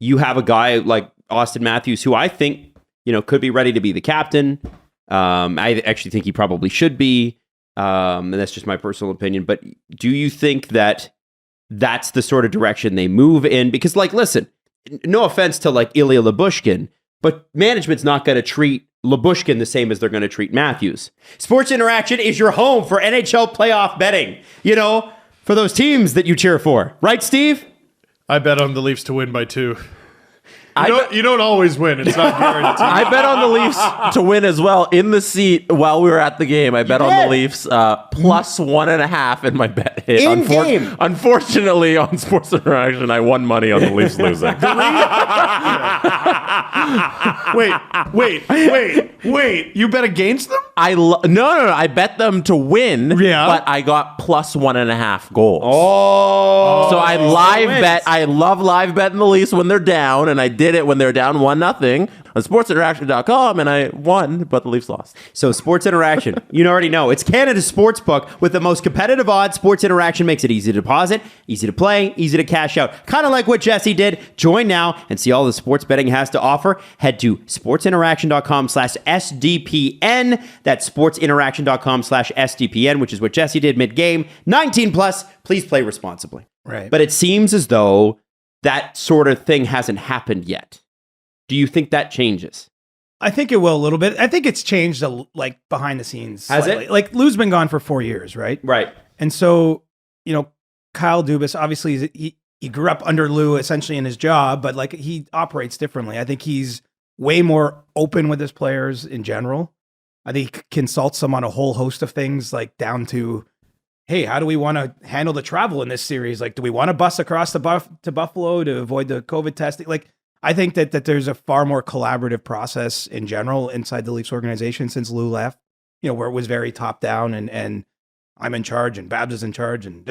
you have a guy like Auston Matthews, who I think, could be ready to be the captain. I actually think he probably should be. And that's just my personal opinion. But do you think that that's the sort of direction they move in? Because, listen, no offense to Ilya Lyubushkin, but management's not going to treat Lyubushkin the same as they're going to treat Matthews. Sports Interaction is your home for NHL playoff betting, for those teams that you cheer for. Right, Steve? I bet on the Leafs to win by 2. You don't always win. It's not guaranteed. I bet on the Leafs to win as well in the seat while we were at the game. I bet on the Leafs plus 1.5, and my bet hit. In-game. Unfortunately, on Sports Interaction, I won money on the Leafs losing. Wait. You bet against them? No. I bet them to win, but I got plus 1.5 goals. Oh. So I live bet. I love live betting the Leafs when they're down, and I did it when they're down 1-0 on sportsinteraction.com, and I won, but the Leafs lost. So Sports Interaction, you already know, it's Canada's sports book with the most competitive odds. Sports Interaction makes it easy to deposit, easy to play, easy to cash out. Kind of like what Jesse did. Join now and see all the sports betting has to offer. Head to sportsinteraction.com/SDPN. That's sportsinteraction.com/SDPN, which is what Jesse did mid-game. 19 plus. Please play responsibly. Right. But it seems as though that sort of thing hasn't happened yet. Do you think that changes? I think it will a little bit. I think it's changed behind the scenes. Has slightly. it? Lou's been gone for 4 years, right? Right. And so, Kyle Dubas, obviously he grew up under Lou essentially in his job, but he operates differently. I think he's way more open with his players in general. I think he consults them on a whole host of things, down to, hey, how do we want to handle the travel in this series? Do we want to bus across to Buffalo to avoid the COVID testing? I think that there's a far more collaborative process in general inside the Leafs organization since Lou left, where it was very top down and I'm in charge and Babs is in charge and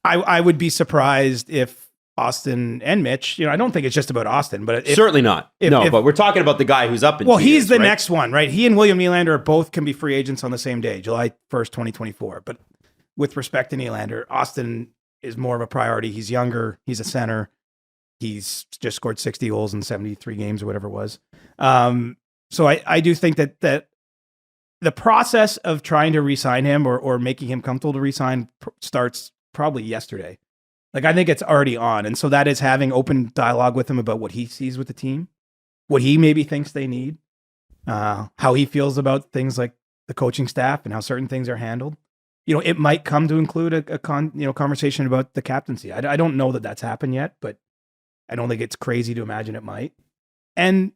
I would be surprised if Auston and Mitch, I don't think it's just about Auston, but certainly not. But we're talking about the guy who's up in he's the next one, right? He and William Nylander both can be free agents on the same day, July 1st, 2024. But with respect to Nylander, Auston is more of a priority. He's younger. He's a center. He's just scored 60 goals in 73 games or whatever it was. So I do think that the process of trying to re-sign him or making him comfortable to re-sign starts probably yesterday. I think it's already on. And so that is having open dialogue with him about what he sees with the team, what he maybe thinks they need, how he feels about things like the coaching staff and how certain things are handled. It might come to include a conversation about the captaincy. I don't know that that's happened yet, but I don't think it's crazy to imagine it might. And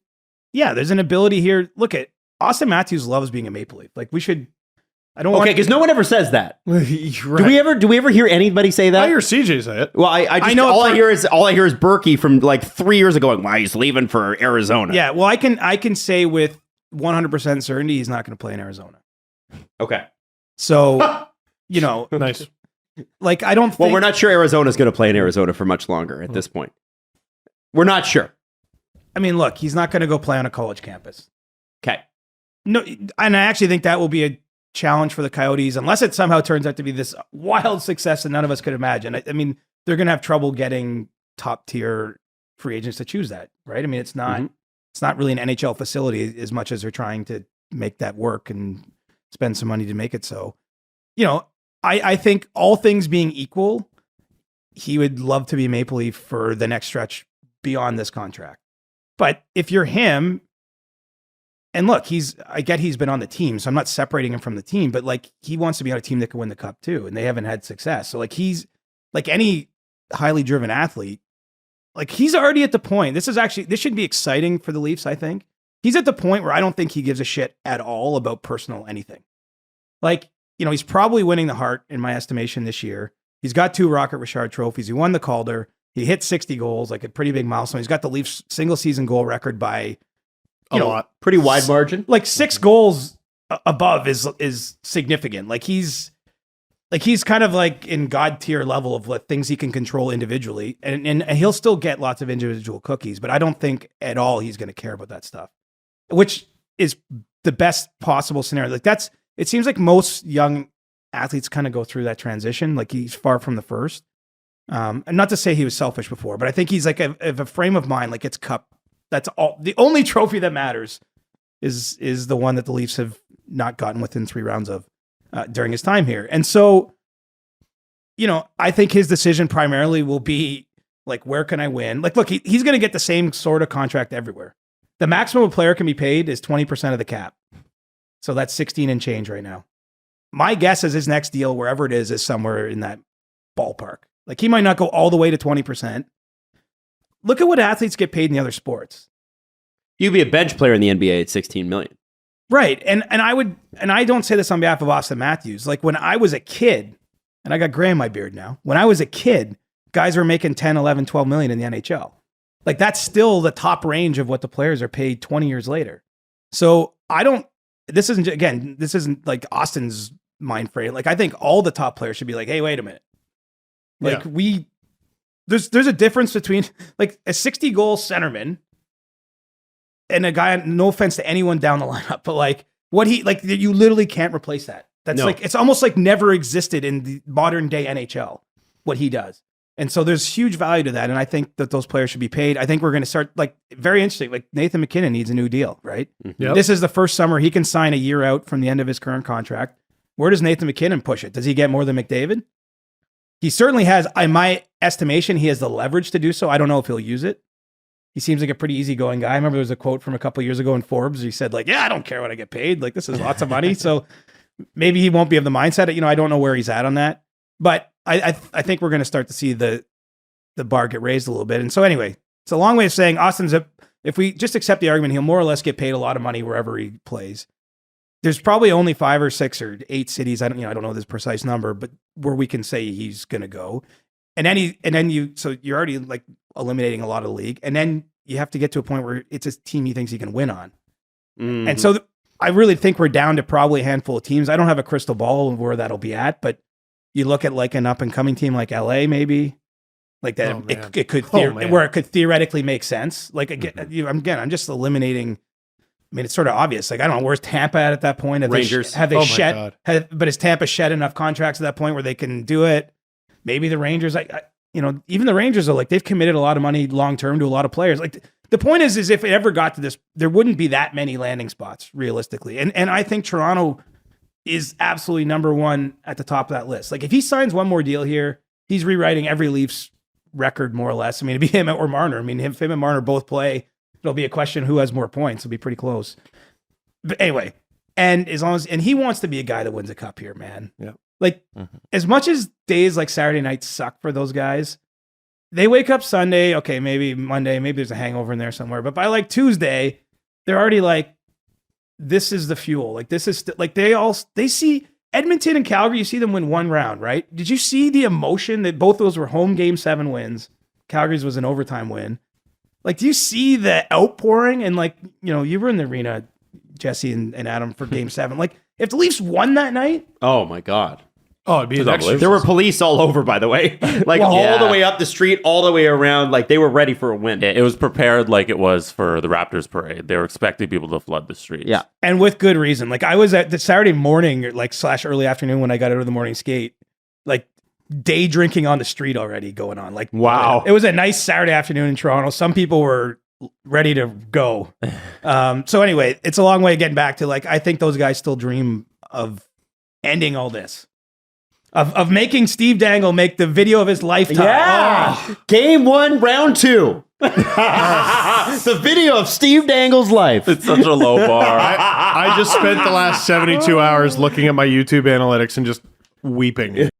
yeah, there's an ability here. Look at Auston Matthews loves being a Maple Leaf. Because no one ever says that. Right. Do we ever hear anybody say that? I hear CJ say it. Well, I know all I hear is Berkey from 3 years ago going, "Why he's leaving for Arizona." Yeah, well, I can say with 100% certainty he's not going to play in Arizona. Okay. So, Nice. I don't think... Well, we're not sure Arizona's going to play in Arizona for much longer at this point. We're not sure. I mean, look, he's not going to go play on a college campus. Okay. No, and I actually think that will be a challenge for the Coyotes, unless it somehow turns out to be this wild success that none of us could imagine. I mean, they're going to have trouble getting top tier free agents to choose that, right? I mean, it's not really an NHL facility as much as they're trying to make that work and spend some money to make it so. I think all things being equal, he would love to be Maple Leaf for the next stretch beyond this contract. But if you're him, and look, I get he's been on the team, so I'm not separating him from the team, but he wants to be on a team that can win the cup too, and they haven't had success. So he's like any highly driven athlete, he's already at the point. This should be exciting for the Leafs, I think. He's at the point where I don't think he gives a shit at all about personal anything. He's probably winning the Hart in my estimation this year. He's got 2 Rocket Richard trophies. He won the Calder. He hit 60 goals, a pretty big milestone. He's got the Leafs single season goal record by a lot. Pretty wide margin. 6 goals above is significant. He's kind of in God tier level of things he can control individually. And he'll still get lots of individual cookies, but I don't think at all he's going to care about that stuff, which is the best possible scenario. It seems like most young athletes kind of go through that transition. He's far from the first. And not to say he was selfish before, but I think he's like a frame of mind, like it's cup. That's all. The only trophy that matters is the one that the Leafs have not gotten within 3 rounds of during his time here. And so, I think his decision primarily will be like, where can I win? Like, look, he's going to get the same sort of contract everywhere. The maximum a player can be paid is 20% of the cap. So that's 16 and change right now. My guess is his next deal, wherever it is somewhere in that ballpark. Like, he might not go all the way to 20%. Look at what athletes get paid in the other sports. You'd be a bench player in the NBA at $16 million. Right. And I don't say this on behalf of Auston Matthews. Like, when I was a kid, and I got gray in my beard now, when I was a kid, guys were making 10, 11, 12 million in the NHL. Like, that's still the top range of what the players are paid 20 years later. So this isn't like Austin's mind frame. Like, I think all the top players should be like, hey, wait a minute. Like, there's a difference between like a 60-goal centerman and a guy, no offense to anyone down the lineup, but like you literally can't replace that. That's it's almost like never existed in the modern day NHL, what he does. And so there's huge value to that. And I think that those players should be paid. I think we're going to start, like, very interesting. Like, Nathan McKinnon needs a new deal, right? Yep. This is the first summer he can sign a year out from the end of his current contract. Where does Nathan McKinnon push it? Does he get more than McDavid? He certainly has, in my estimation, he has the leverage to do so. I don't know if he'll use it. He seems like a pretty easygoing guy. I remember there was a quote from a couple of years ago in Forbes. He said, like, yeah, I don't care what I get paid. Like, this is lots of money. So maybe he won't be of the mindset. I don't know where he's at on that. But I think we're going to start to see the bar get raised a little bit. And so anyway, it's a long way of saying if we just accept the argument, he'll more or less get paid a lot of money wherever he plays. There's probably only 5 or 6 or 8 cities. I don't know this precise number, but where we can say he's going to go. So you're already like eliminating a lot of the league. And then you have to get to a point where it's a team he thinks he can win on. Mm-hmm. And so I really think we're down to probably a handful of teams. I don't have a crystal ball of where that'll be at, but you look at like an up and coming team like LA, maybe like that. It could where it could theoretically make sense. Like again, I'm just eliminating. I mean, it's sort of obvious. Like, I don't know, where's Tampa at that point? Rangers. But has Tampa shed enough contracts at that point where they can do it? Maybe the Rangers, even the Rangers are like, they've committed a lot of money long-term to a lot of players. Like, the point is if it ever got to this, there wouldn't be that many landing spots realistically. And I think Toronto is absolutely number one at the top of that list. Like, if he signs one more deal here, he's rewriting every Leafs record more or less. I mean, it'd be him or Marner. I mean, if him and Marner both play, it'll be a question who has more points. It'll be pretty close. But anyway, and he wants to be a guy that wins a cup here, man. Yeah. Like, as much as days like Saturday night suck for those guys, they wake up Sunday, okay, maybe Monday, maybe there's a hangover in there somewhere, but by like Tuesday, they're already like, this is the fuel. Like, this is like they see Edmonton and Calgary, you see them win one round, right? Did you see the emotion that both of those were home game 7 wins? Calgary's was an overtime win. Like, do you see the outpouring? And like, you were in the arena, Jesse and Adam, for game 7. Like, if the Leafs won that night. Oh my God. Oh, it'd be unbelievable. There were police all over, by the way, like all the way up the street, all the way around. Like, they were ready for a win. It was prepared like it was for the Raptors parade. They were expecting people to flood the streets. Yeah. And with good reason. Like, I was at the Saturday morning, like / early afternoon when I got out of the morning skate, like day drinking on the street already going on. Like, wow. It was a nice Saturday afternoon in Toronto. Some people were ready to go. So anyway, it's a long way of getting back to, like, I think those guys still dream of ending all this. Of making Steve Dangle make the video of his lifetime. Yeah. Oh. Game 1, round 2. The video of Steve Dangle's life. It's such a low bar. I just spent the last 72 hours looking at my YouTube analytics and just weeping.